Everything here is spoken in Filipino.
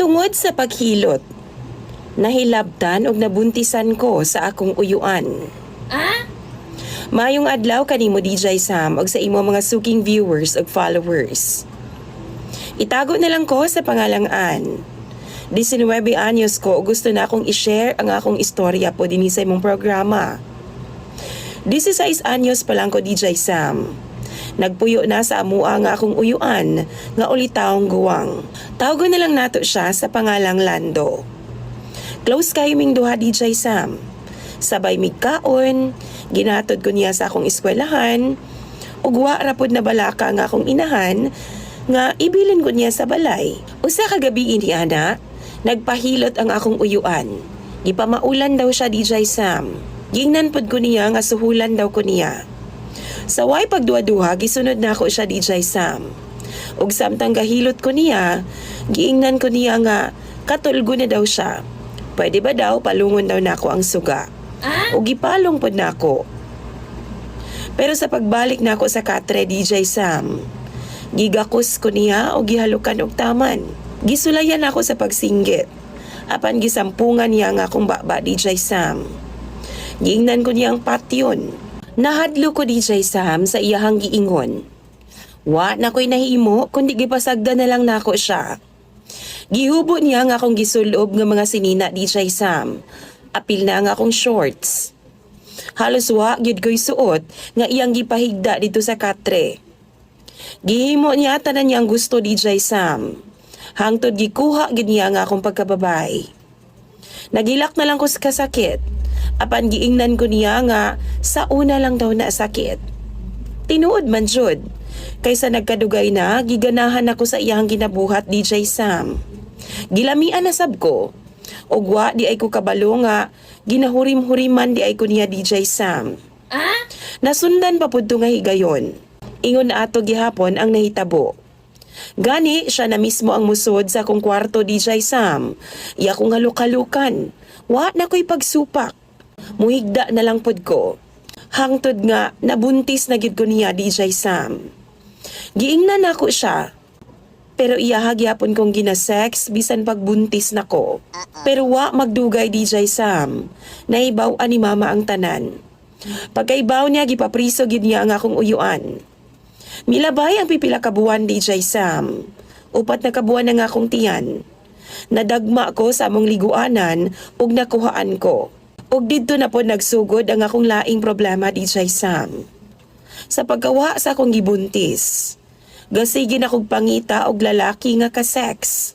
Tungod sa paghilot, nahilabtan og nabuntisan ko sa akong uyuan. Mayong adlaw kanimo DJ Sam og sa imo mga suking viewers ug followers. Itago na lang ko sa pangalang Ann. 19 anyos ko ug gusto na akong i-share ang akong istorya po dinhi sa imong programa. 16 anyos pa lang ko DJ Sam. Nagpuyo na sa amua nga akong uyuan nga ulitaong guwang. Tawagon na lang nato siya sa pangalang Lando. Close kayo ming duha DJ Sam. Sabay migkaon, ginatod ko niya sa akong eskwelahan, ug wa rapod na balaka nga akong inahan nga ibilin ko niya sa balay. Usa ka gabi ini ana, nagpahilot ang akong uyuan. Gipamaulan daw siya DJ Sam. Gingnan pod ko niya nga suhulan daw ko niya. Sa way pagduha-duha, gisunod na ako siya DJ Sam. Ug samtang gahilot ko niya, giingnan ko niya nga katulgo na daw siya. Pwede ba daw palungon daw nako ang suga? O gipalong pod nako. Pero sa pagbalik nako sa katre DJ Sam, gigakos ko niya o gihalukan og taman. Gisulayan ako sa pagsinggit. Apan gisampungan niya nga akong baba DJ Sam. Giingnan ko niya ang patyon. Nahadlo ko DJ Sam sa iyahang giingon. Wa na ko'y nahimo kundi gipasagda na lang nako siya. Gihubo niya nga akong gisulob nga mga sinina DJ Sam. Apil na nga akong shorts. Halos wa gyud ko'y suot nga iyang gipahigda dito sa katre. Gihimo niya tanan niyang gusto DJ Sam. Hangtod gikuha gid niya nga akong pagkababay. Nagilak na lang ko sa kasakit. Apan giingnan ko niya nga sa una lang daw na sakit. Tinuod man jud. Kaysa nagkadugay na, giganahan ako sa iyang ginabuhat DJ Sam. Gilamian na sab ko. Og wa di ay ko kabalo nga ginahurim-huriman di ay ko niya DJ Sam. Nasundan pa pud nga higayon. Ingon na ato gihapon ang nahitabo. Gani siya na mismo ang musod sa akong kwarto DJ Sam. Iya kong halukalukan. Wa na ko'y pagsupak. Muhigda na lang pod ko. Hangtod nga nabuntis na gid ko niya DJ Sam. Giingnan nako siya. Pero iyaha gyapon kong ginasex bisan pagbuntis nako. Pero wa magdugay DJ Sam. Naibaw-an ni mama ang tanan. Pagkaibaw niya gipapriso gid niya ang akong uyuan. Milabay ang pipila ka buwan DJ Sam. Upat na kabuwan na nga akong tiyan. Nadagma ko sa among liguanan ug nakuhaan ko. Ug didto na po nagsugod ang akong laing problema DJ Sam. Sa paggawa sa akong gibuntis, gasigin akong pangita og lalaki nga ka-sex.